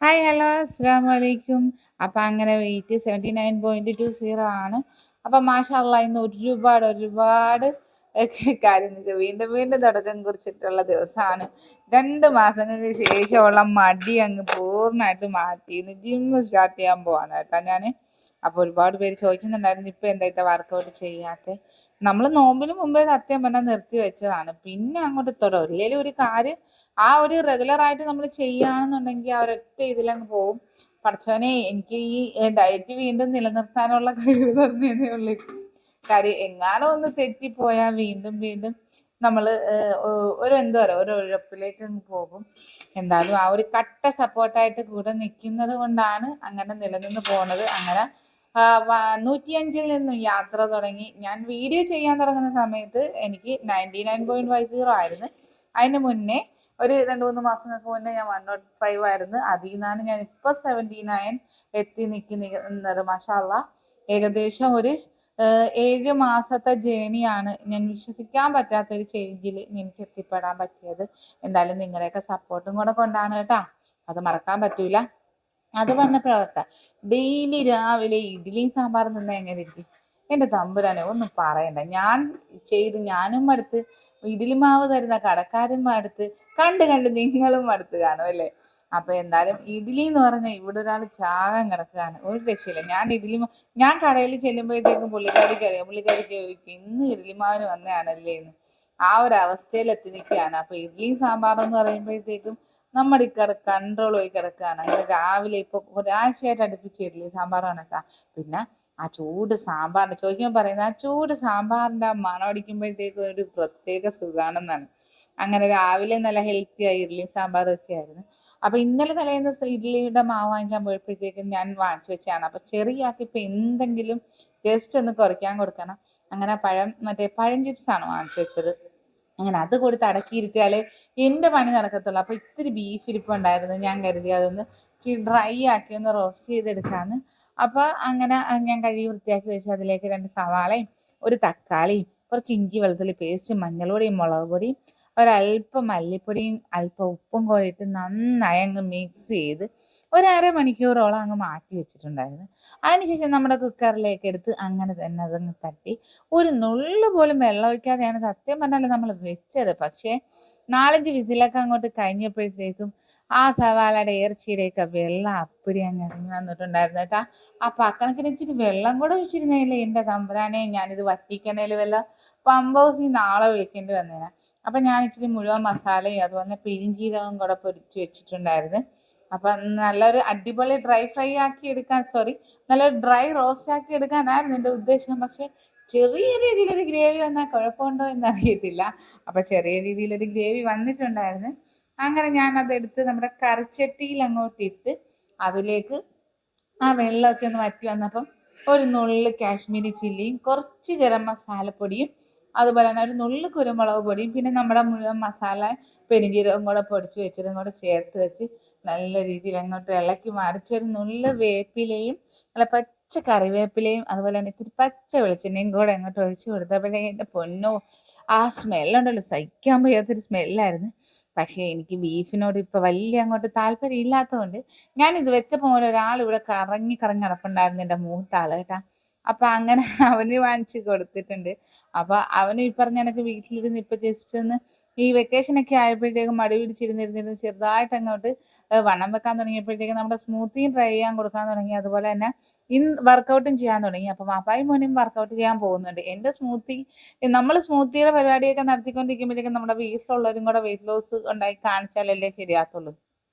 Hi hello അസ്സാം വലൈക്കും. അപ്പം അങ്ങനെ വെയിറ്റ് 79.20 ആണ്. അപ്പം മാഷാ ഇന്ന് ഒരുപാട് കാര്യങ്ങൾക്ക് വീണ്ടും വീണ്ടും തുടക്കം കുറിച്ചിട്ടുള്ള ദിവസമാണ്. 2 മാസങ്ങൾക്ക് ശേഷമുള്ള മടി അങ്ങ് പൂർണ്ണമായിട്ട് മാറ്റി. ഇന്ന് ജിമ്മ് സ്റ്റാർട്ട് ചെയ്യാൻ പോവാണ് കേട്ടോ ഞാൻ. അപ്പോൾ ഒരുപാട് പേര് ചോദിക്കുന്നുണ്ടായിരുന്നു ഇപ്പം എന്താ വർക്കൗട്ട് ചെയ്യാത്ത. നമ്മൾ നോമ്പിന് മുമ്പേ സത്യം പറഞ്ഞാൽ നിർത്തി വെച്ചതാണ്. പിന്നെ അങ്ങോട്ട് തുടരും. ഇല്ലെങ്കിലും ഒരു കാര്യം ആ ഒരു റെഗുലർ ആയിട്ട് നമ്മൾ ചെയ്യുകയാണെന്നുണ്ടെങ്കിൽ ആ ഒരൊറ്റ ഇതിലങ്ങ് പോവും. പഠിച്ചവനെ എനിക്ക് ഈ ഡയറ്റ് വീണ്ടും നിലനിർത്താനുള്ള കഴിവ് തന്നേ ഉള്ളൂ. കാര്യം എങ്ങാനും ഒന്ന് തെറ്റിപ്പോയാൽ വീണ്ടും വീണ്ടും നമ്മൾ ഒരു എന്താ പറയുക ഒരു ഉഴപ്പിലേക്ക് അങ്ങ് പോകും. എന്തായാലും ആ ഒരു കട്ട സപ്പോർട്ടായിട്ട് കൂടെ നിൽക്കുന്നത് കൊണ്ടാണ് അങ്ങനെ നിലനിന്ന് പോണത്. അങ്ങനെ 105 നിന്നും യാത്ര തുടങ്ങി. ഞാൻ വീഡിയോ ചെയ്യാൻ തുടങ്ങുന്ന സമയത്ത് എനിക്ക് 99.50 ആയിരുന്നു. അതിന് മുന്നേ ഒരു 2-3 മാസങ്ങൾക്ക് മുന്നേ ഞാൻ 105 ആയിരുന്നു. അതിൽ നിന്നാണ് ഞാൻ ഇപ്പോൾ 79 എത്തി നിൽക്കുന്നത്. മാഷാ അല്ലാ ഏകദേശം ഒരു 7 മാസത്തെ ജേണിയാണ്. ഞാൻ വിശ്വസിക്കാൻ പറ്റാത്തൊരു ചേഞ്ചിൽ എനിക്ക് എത്തിപ്പെടാൻ പറ്റിയത്. എന്തായാലും നിങ്ങളുടെയൊക്കെ സപ്പോർട്ടും കൂടെ കൊണ്ടാണ് കേട്ടോ. അത് മറക്കാൻ പറ്റൂല. അത് പറഞ്ഞപ്പോഴാ ഡെയിലി രാവിലെ ഇഡ്ഡലിയും സാമ്പാറും നിന്നാ എങ്ങനെ ഇരിക്കും? എൻ്റെ തമ്പുരാനെ ഒന്നും പറയണ്ട. ഞാനും മടുത്ത്, ഇഡ്ഡലി മാവ് തരുന്ന കടക്കാരും മടുത്ത്, കണ്ട് നിങ്ങളും മടുത്ത് കാണും അല്ലേ? അപ്പൊ എന്തായാലും ഇഡ്ഡലി എന്ന് പറഞ്ഞാൽ ഇവിടെ ഒരാൾ ചാകാൻ കിടക്കുകയാണ്. ഒരു രക്ഷയില്ല. ഞാൻ കടയിൽ ചെല്ലുമ്പോഴത്തേക്കും പുള്ളിക്കാരിക്ക് ചോദിക്കും ഇന്ന് ഇഡ്ഡലി മാവിന് വന്നതാണല്ലേ എന്ന്. ആ ഒരു അവസ്ഥയിൽ എത്തി നിൽക്കുകയാണ്. അപ്പൊ ഇഡ്ഡലിയും സാമ്പാറും എന്ന് പറയുമ്പോഴത്തേക്കും നമ്മുടെ കൺട്രോൾ പോയി കിടക്കുകയാണ്. അങ്ങനെ രാവിലെ ഇപ്പോൾ ഒരാഴ്ചയായിട്ട് അടുപ്പിച്ച് ഇഡ്ഡലി സാമ്പാറാണ് കേട്ടോ. പിന്നെ ആ ചൂട് സാമ്പാറിൻ്റെ ചോദിക്കുമ്പോൾ പറയുന്നത് ആ ചൂട് സാമ്പാറിൻ്റെ ആ മണം അടിക്കുമ്പോഴത്തേക്കും ഒരു പ്രത്യേക സുഖമാണെന്നാണ്. അങ്ങനെ രാവിലെ നല്ല ഹെൽത്തി ആയി ഇഡ്ഡലിയും സാമ്പാറും ഒക്കെ ആയിരുന്നു. അപ്പോൾ ഇന്നലെ തലേന്ന് ഇഡ്ഡലിയുടെ മാവ് വാങ്ങിക്കാൻ പോയപ്പോഴത്തേക്കും ഞാൻ വാങ്ങിച്ചു വെച്ചാണ്. അപ്പോൾ ചെറിയാക്കി ഇപ്പോൾ എന്തെങ്കിലും ജസ്റ്റ് ഒന്ന് കുറയ്ക്കാൻ കൊടുക്കണം. അങ്ങനെ പഴം ചിപ്സാണ് വാങ്ങിച്ചു വെച്ചത്. അങ്ങനെ അത് കൊടുത്ത് അടക്കിയിരുത്തിയാലേ എൻ്റെ പണി നടക്കത്തുള്ളൂ. അപ്പോൾ ഇത്തിരി ബീഫ് ഇരിപ്പുണ്ടായിരുന്നു. ഞാൻ കരുതി അതൊന്ന് ഇച്ചിരി ഡ്രൈ ആക്കി ഒന്ന് റോസ്റ്റ് ചെയ്തെടുക്കാമെന്ന്. അപ്പോൾ അങ്ങനെ ഞാൻ കഴുകി വൃത്തിയാക്കി വെച്ച് അതിലേക്ക് 2 സവാളയും ഒരു തക്കാളിയും കുറച്ച് ഇഞ്ചി വെളുത്തുള്ളി പേസ്റ്റും മഞ്ഞൾപ്പൊടിയും മുളക് പൊടിയും ഒരല്പം മല്ലിപ്പൊടിയും അല്പം ഉപ്പും കൂടി ഇട്ട് നന്നായി അങ്ങ് മിക്സ് ചെയ്ത് ഒരു അരമണിക്കൂറോളം അങ്ങ് മാറ്റി വെച്ചിട്ടുണ്ടായിരുന്നു. അതിനുശേഷം നമ്മുടെ കുക്കറിലേക്ക് എടുത്ത് അങ്ങനെ തന്നെ അതങ്ങ് തട്ടി ഒരു നുള്ളു പോലും വെള്ളം ഒഴിക്കാതെയാണ് സത്യം പറഞ്ഞാൽ നമ്മൾ വെച്ചത്. പക്ഷേ 4-5 വിസിലൊക്കെ അങ്ങോട്ട് കഴിഞ്ഞപ്പോഴത്തേക്കും ആ സവാളയുടെ ഇറച്ചിയുടെയൊക്കെ വെള്ളം അപ്പടി അങ്ങ് ഇറങ്ങി വന്നിട്ടുണ്ടായിരുന്നു കേട്ടാ. അപ്പം അക്കണക്കിന് ഇച്ചിരി വെള്ളം കൂടെ ഒഴിച്ചിരുന്നേലേ എൻ്റെ തമ്പുരാനെ ഞാനിത് വറ്റിക്കണേൽ വല്ല പമ്പ് ഹൗസിൽ നാളെ വിളിക്കേണ്ടി വന്നേനെ. അപ്പം ഞാൻ ഇച്ചിരി മുഴുവൻ മസാലയും അതുപോലെ പെരിഞ്ചീരകവും കൂടെ പൊരിച്ച് വെച്ചിട്ടുണ്ടായിരുന്നു. അപ്പം നല്ലൊരു അടിപൊളി നല്ലൊരു ഡ്രൈ റോസ്റ്റ് ആക്കി എടുക്കാനായിരുന്നു എൻ്റെ ഉദ്ദേശം. പക്ഷേ ചെറിയ രീതിയിലൊരു ഗ്രേവി വന്നാൽ കുഴപ്പമുണ്ടോ എന്നറിയത്തില്ല. അപ്പം ചെറിയ രീതിയിലൊരു ഗ്രേവി വന്നിട്ടുണ്ടായിരുന്നു. അങ്ങനെ ഞാൻ അതെടുത്ത് നമ്മുടെ കറിച്ചട്ടിയിൽ അങ്ങോട്ട് ഇട്ട് അതിലേക്ക് ആ വെള്ളമൊക്കെ ഒന്ന് വറ്റി വന്നപ്പം ഒരു നുള്ള് കാശ്മീരി ചില്ലിയും കുറച്ച് ഗരം മസാലപ്പൊടിയും അതുപോലെ തന്നെ ഒരു നുള്ള് കുരുമുളക് പൊടിയും പിന്നെ നമ്മുടെ മുഴുവൻ മസാല പെരുംജീരകം കൂടെ പൊടിച്ച് വെച്ചതും കൂടെ ചേർത്ത് വെച്ച് നല്ല രീതിയിൽ അങ്ങോട്ട് ഇളക്കി മറിച്ചൊരു നുള്ള് വേപ്പിലയും നല്ല പച്ച കറിവേപ്പിലയും അതുപോലെ തന്നെ ഇത്തിരി പച്ച വെളിച്ചെണ്ണയും കൂടെ അങ്ങോട്ട് ഒഴിച്ച് കൊടുത്തപ്പോഴേ എൻ്റെ പൊന്നോ ആ സ്മെല്ലുണ്ടല്ലോ സഹിക്കാൻ വയ്യാത്തൊരു സ്മെല്ലായിരുന്നു. പക്ഷേ എനിക്ക് ബീഫിനോട് ഇപ്പോൾ വലിയ അങ്ങോട്ട് താല്പര്യം ഇല്ലാത്തതുകൊണ്ട് ഞാനിത് വെച്ചപ്പോൾ ഒരാൾ ഇവിടെ കറങ്ങി നടപ്പുണ്ടായിരുന്നു എൻ്റെ മൂത്താൾ കേട്ടാ. അപ്പം അങ്ങനെ അവന് വാങ്ങിച്ച് കൊടുത്തിട്ടുണ്ട്. അപ്പം അവന് ഈ പറഞ്ഞ കണക്ക് വീട്ടിലിരുന്ന് ഇപ്പം ജസ്റ്റ് ഒന്ന് ഈ വെക്കേഷനൊക്കെ ആയപ്പോഴത്തേക്കും മടി പിടിച്ചിരുന്നിരുന്നിരുന്ന് ചെറുതായിട്ട് അങ്ങോട്ട് വണ്ണം വെക്കാൻ തുടങ്ങിയപ്പോഴത്തേക്കും നമ്മുടെ സ്മൂത്തിയും ട്രൈ ചെയ്യാൻ കൊടുക്കാൻ തുടങ്ങി. അതുപോലെ തന്നെ വർക്കൗട്ടും ചെയ്യാൻ തുടങ്ങി. അപ്പം അപ്പായും മോനും വർക്കൗട്ട് ചെയ്യാൻ പോകുന്നുണ്ട്. എൻ്റെ നമ്മൾ സ്മൂത്തിയുടെ പരിപാടിയൊക്കെ നടത്തിക്കൊണ്ടിരിക്കുമ്പോഴത്തേക്കും നമ്മുടെ വീട്ടിലുള്ളവരും കൂടെ വെയിറ്റ് ലോസ് ഉണ്ടായി കാണിച്ചാലല്ലേ ശരിയാകത്തുള്ളൂ.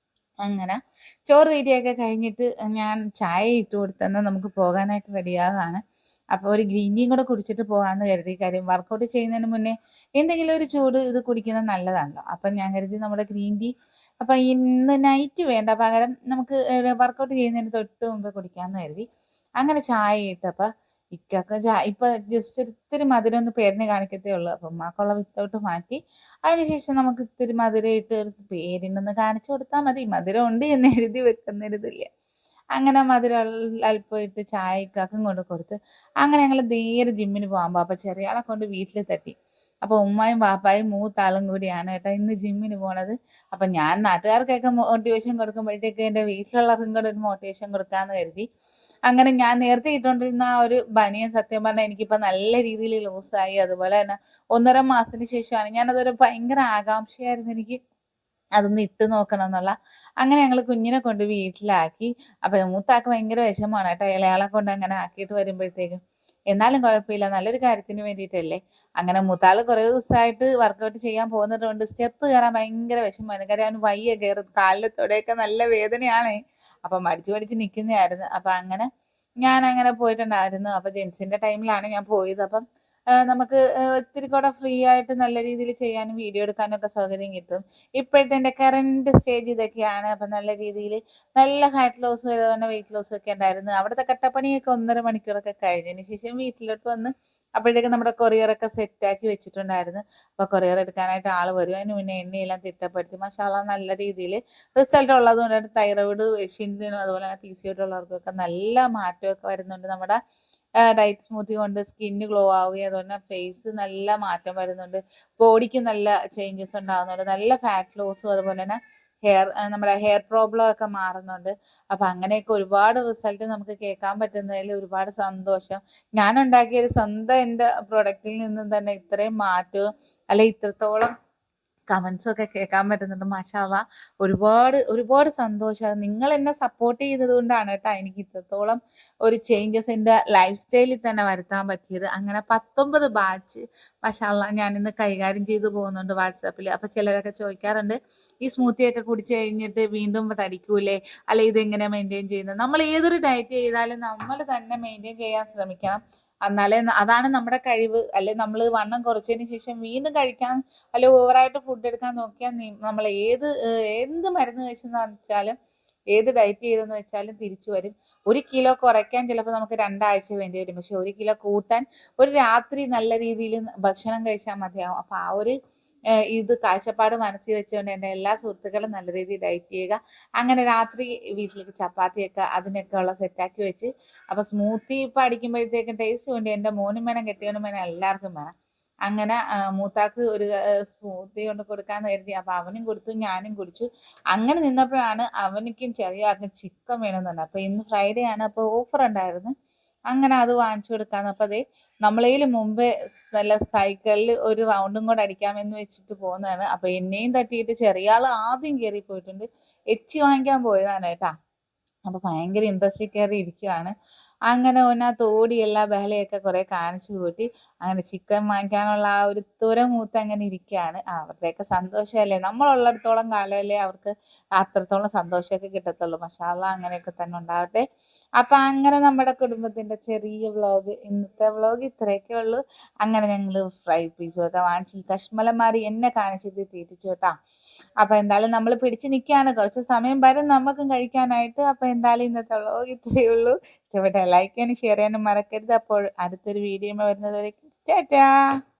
അങ്ങനെ ചോറ് തീറ്റയൊക്കെ കഴിഞ്ഞിട്ട് ഞാൻ ചായ ഇട്ട് കൊടുത്തെന്ന് നമുക്ക് പോകാനായിട്ട് റെഡിയാകാണ്. അപ്പോൾ ഒരു ഗ്രീൻ ടീയും കൂടെ കുടിച്ചിട്ട് പോകാമെന്ന് കരുതി. കാര്യം വർക്കൗട്ട് ചെയ്യുന്നതിന് മുന്നേ എന്തെങ്കിലും ഒരു ചൂട് ഇത് കുടിക്കുന്നത് നല്ലതാണല്ലോ. അപ്പം ഞാൻ കരുതി നമ്മുടെ ഗ്രീൻ ടീ അപ്പം ഇന്ന് നൈറ്റ് വേണ്ട, പകരം നമുക്ക് വർക്കൗട്ട് ചെയ്യുന്നതിന് തൊട്ട് മുമ്പ് കുടിക്കാമെന്ന് കരുതി. അങ്ങനെ ചായ ഇട്ടപ്പോൾ ഇക്കൊക്കെ ഇപ്പം ജസ്റ്റ് ഇത്തിരി മധുരം ഒന്ന് പേരിന് കാണിക്കത്തേ ഉള്ളൂ. അപ്പം ഉമ്മാക്കുള്ള വിത്തൗട്ട് മാറ്റി അതിനുശേഷം നമുക്ക് ഇത്തിരി മധുരം ഇട്ട് പേരിനൊന്ന് കാണിച്ചു കൊടുത്താൽ മതി. മധുരം ഉണ്ട് എന്ന് എഴുതി വെക്കുന്നൊരിതില്ല. അങ്ങനെ മധുരം അല്പം ഇട്ട് ചായക്കാക്കും കൊണ്ട് കൊടുത്ത് അങ്ങനെ ഞങ്ങൾ നേരെ ജിമ്മിന് പോകാൻ പോകും. അപ്പം ചെറിയ ആളെ കൊണ്ട് വീട്ടിൽ തട്ടി. അപ്പോൾ ഉമ്മായും വാപ്പായും മൂത്താളും കൂടിയാണ് കേട്ടോ ഇന്ന് ജിമ്മിന് പോണത്. അപ്പം ഞാൻ നാട്ടുകാർക്കൊക്കെ മോട്ടിവേഷൻ കൊടുക്കുമ്പോഴത്തേക്ക് എൻ്റെ വീട്ടിലുള്ളവർക്കും കൂടെ ഒരു മോട്ടിവേഷൻ കൊടുക്കാമെന്ന് കരുതി. അങ്ങനെ ഞാൻ നേരത്തെ ഇട്ടുകൊണ്ടിരുന്ന ആ ഒരു ബനിയൻ സത്യം പറഞ്ഞാൽ എനിക്കിപ്പോൾ നല്ല രീതിയിൽ ലൂസായി. അതുപോലെ തന്നെ 1.5 മാസത്തിന് ശേഷമാണ് ഞാനതൊരു ഭയങ്കര ആകാംക്ഷയായിരുന്നു എനിക്ക് അതൊന്ന് ഇട്ട് നോക്കണം എന്നുള്ള. അങ്ങനെ ഞങ്ങൾ കുഞ്ഞിനെ കൊണ്ട് വീട്ടിലാക്കി. അപ്പം മൂത്താൾക്ക് ഭയങ്കര വിഷമമാണ് കേട്ടോ ഇളയാളെ കൊണ്ട് അങ്ങനെ ആക്കിയിട്ട് വരുമ്പോഴത്തേക്കും. എന്നാലും കുഴപ്പമില്ല, നല്ലൊരു കാര്യത്തിന് വേണ്ടിയിട്ടല്ലേ. അങ്ങനെ മൂത്താൾ കുറേ ദിവസമായിട്ട് വർക്കൗട്ട് ചെയ്യാൻ പോകുന്നത് കൊണ്ട് സ്റ്റെപ്പ് കയറാൻ ഭയങ്കര വിഷമമായിരുന്നു. കാര്യം അവന് വയ്യ കയറും, കാലിലെ തുടയൊക്കെ നല്ല വേദനയാണ്. അപ്പം മടിച്ചു മടിച്ച് നിൽക്കുന്നതായിരുന്നു. അപ്പം അങ്ങനെ ഞാൻ അങ്ങനെ പോയിട്ടുണ്ടായിരുന്നു. അപ്പം ജെൻസിൻ്റെ ടൈമിലാണ് ഞാൻ പോയത്. അപ്പം നമുക്ക് ഇത്തിരി കൂടെ ഫ്രീ ആയിട്ട് നല്ല രീതിയിൽ ചെയ്യാനും വീഡിയോ എടുക്കാനും ഒക്കെ സൗകര്യം കിട്ടും. ഇപ്പോഴത്തെ എൻ്റെ കറന്റ് സ്റ്റേജ് ഇതൊക്കെയാണ്. അപ്പം നല്ല രീതിയിൽ നല്ല ഫാറ്റ് ലോസും അതുപോലെ വെയിറ്റ് ലോസും ഒക്കെ ഉണ്ടായിരുന്നു. അവിടുത്തെ കട്ടപ്പണിയൊക്കെ 1.5 മണിക്കൂറൊക്കെ കഴിഞ്ഞതിന് ശേഷം വീട്ടിലോട്ട് വന്ന് അപ്പോഴത്തേക്കും നമ്മുടെ കൊറിയറൊക്കെ സെറ്റാക്കി വെച്ചിട്ടുണ്ടായിരുന്നു. അപ്പോൾ കൊറിയർ എടുക്കാനായിട്ട് ആൾ വരും. അതിന് മുന്നേ എണ്ണയെല്ലാം തിട്ടപ്പെടുത്തി മാഷാഅള്ളാ നല്ല രീതിയിൽ റിസൾട്ട് ഉള്ളത് കൊണ്ട് തൈറോയിഡ് പേഷ്യൻറ്റിനും അതുപോലെ തന്നെ PCOD ഉള്ളവർക്കൊക്കെ നല്ല മാറ്റമൊക്കെ വരുന്നുണ്ട്. നമ്മുടെ ഡയറ്റ് സ്മൂത്തി കൊണ്ട് സ്കിന്ന് ഗ്ലോ ആവുകയും അതുപോലെ തന്നെ ഫേസ് നല്ല മാറ്റം വരുന്നുണ്ട്. ബോഡിക്ക് നല്ല ചേഞ്ചസ് ഉണ്ടാകുന്നുണ്ട്. നല്ല ഫാറ്റ് ലോസും അതുപോലെ തന്നെ നമ്മുടെ ഹെയർ പ്രോബ്ലം ഒക്കെ മാറുന്നുണ്ട്. അപ്പം അങ്ങനെയൊക്കെ ഒരുപാട് റിസൾട്ട് നമുക്ക് കേൾക്കാൻ പറ്റുന്നതിൽ ഒരുപാട് സന്തോഷം. ഞാൻ ഉണ്ടാക്കിയ ഒരു സ്വന്തം എൻ്റെ പ്രൊഡക്റ്റിൽ നിന്നും തന്നെ ഇത്രയും മാറ്റവും അല്ലെ ഇത്രത്തോളം കമൻസും ഒക്കെ കേൾക്കാൻ പറ്റുന്നുണ്ട്. മാഷാഅള്ളാ ഒരുപാട് ഒരുപാട് സന്തോഷം. നിങ്ങൾ എന്നെ സപ്പോർട്ട് ചെയ്തത് കൊണ്ടാണ് കേട്ടോ എനിക്ക് ഇത്രത്തോളം ഒരു ചേഞ്ചസ് എൻ്റെ ലൈഫ് സ്റ്റൈലിൽ തന്നെ വരുത്താൻ പറ്റിയത്. അങ്ങനെ 19 ബാച്ച് മാഷാഅള്ളാ ഞാനിന്ന് കൈകാര്യം ചെയ്തു പോകുന്നുണ്ട് വാട്സാപ്പിൽ. അപ്പോൾ ചിലരൊക്കെ ചോദിക്കാറുണ്ട്, ഈ സ്മൂത്തിയൊക്കെ കുടിച്ച് കഴിഞ്ഞിട്ട് വീണ്ടും തടിക്കൂലേ, അല്ലെ ഇതെങ്ങനെ മെയിൻറ്റെയിൻ ചെയ്യുന്നത്? നമ്മൾ ഏതൊരു ഡയറ്റ് ചെയ്താലും നമ്മൾ തന്നെ മെയിൻറ്റെയിൻ ചെയ്യാൻ ശ്രമിക്കണം. എന്നാലേ അതാണ് നമ്മുടെ കഴിവ്. അല്ലെ നമ്മൾ വണ്ണം കുറച്ചതിന് ശേഷം വീണ്ടും കഴിക്കാൻ അല്ലെ ഓവറായിട്ട് ഫുഡ് എടുക്കാൻ നോക്കിയാൽ നമ്മൾ എന്ത് മരുന്ന് കഴിച്ചെന്ന് വെച്ചാലും ഏത് ഡയറ്റ് ചെയ്തെന്ന് വെച്ചാലും തിരിച്ചു വരും. 1 കിലോ കുറയ്ക്കാൻ ചിലപ്പോൾ നമുക്ക് 2 ആഴ്ച വേണ്ടി വരും. പക്ഷെ 1 കിലോ കൂട്ടാൻ ഒരു രാത്രി നല്ല രീതിയിൽ ഭക്ഷണം കഴിച്ചാൽ മതിയാവും. അപ്പോൾ ആ ഒരു ഇത് കാഴ്ചപ്പാട് മനസ്സിൽ വെച്ചുകൊണ്ട് എൻ്റെ എല്ലാ സുഹൃത്തുക്കളും നല്ല രീതിയിൽ ഡയറ്റ് ചെയ്യുക. അങ്ങനെ രാത്രി വീട്ടിലേക്ക് ചപ്പാത്തിയൊക്കെ അതിനൊക്കെ ഉള്ള സെറ്റാക്കി വെച്ച് അപ്പോൾ സ്മൂത്തി ഇപ്പം അടിക്കുമ്പോഴത്തേക്കും ടേസ്റ്റ് വേണ്ടി എൻ്റെ മോനും വേണം, കെട്ടിയവനും വേണം, എല്ലാവർക്കും വേണം. അങ്ങനെ മൂത്താക്ക് ഒരു സ്മൂത്തി കൊണ്ട് കൊടുക്കാന്ന് കരുതി. അപ്പം അവനും കൊടുത്തു, ഞാനും കുടിച്ചു. അങ്ങനെ നിന്നപ്പോഴാണ് അവനിക്കും ചെറിയ ആൾക്കും ചിക്കൻ വേണമെന്ന് പറഞ്ഞത്. അപ്പോൾ ഇന്ന് ഫ്രൈഡേ ആണ്, അപ്പോൾ ഓഫർ ഉണ്ടായിരുന്നു. അങ്ങനെ അത് വാങ്ങിച്ചു കൊടുക്കാന്ന്. അപ്പോൾ അതേ നമ്മളേൽ മുമ്പേ നല്ല സൈക്കിളിൽ ഒരു റൗണ്ടും കൂടെ അടിക്കാമെന്ന് വെച്ചിട്ട് പോകുന്നതാണ്. അപ്പോൾ എന്നെയും തട്ടിയിട്ട് ചെറിയ ആൾ ആദ്യം കയറി പോയിട്ടുണ്ട്. എച്ചി വാങ്ങിക്കാൻ പോയതാണ് കേട്ടാ. അപ്പോൾ ഭയങ്കര ഇൻട്രസ്റ്റിൽ കയറി ഇരിക്കുകയാണ്. അങ്ങനെ ഒന്നകത്ത് ഓടി എല്ലാ ബഹളയൊക്കെ കുറേ കാണിച്ചു കൂട്ടി. അങ്ങനെ ചിക്കൻ വാങ്ങിക്കാനുള്ള ആ ഒരു മൂത്ത് അങ്ങനെ ഇരിക്കുകയാണ്. അവരുടെയൊക്കെ സന്തോഷമല്ലേ, നമ്മളുള്ളിടത്തോളം കാലമല്ലേ അവർക്ക് അത്രത്തോളം സന്തോഷമൊക്കെ കിട്ടത്തുള്ളൂ. മാഷാഅള്ളാ അങ്ങനെയൊക്കെ തന്നെ ഉണ്ടാവട്ടെ. അപ്പം അങ്ങനെ നമ്മുടെ കുടുംബത്തിൻ്റെ ചെറിയ വ്ളോഗ്, ഇന്നത്തെ വ്ളോഗ് ഇത്രയൊക്കെ ഉള്ളൂ. അങ്ങനെ ഞങ്ങൾ ഫ്രൈ പീസും ഒക്കെ വാങ്ങിച്ച് കശ്മലന്മാർ എന്നെ കാണിച്ചിട്ട് തീറ്റിച്ചു കേട്ടോ. അപ്പം എന്തായാലും നമ്മൾ പിടിച്ച് നിൽക്കുകയാണ്. കുറച്ച് സമയം വരും നമുക്കും കഴിക്കാനായിട്ട്. അപ്പം എന്തായാലും ഇന്നത്തെ വ്ളോഗ് ഇത്രയേ ഉള്ളൂ. ഇഷ്ടപ്പെട്ടാൽ ലൈക്ക് ചെയ്യാനും ഷെയർ ചെയ്യാനും മറക്കരുത്. അപ്പോൾ അടുത്തൊരു വീഡിയോ വരുന്നത് വരേക്കും ടാറ്റാ.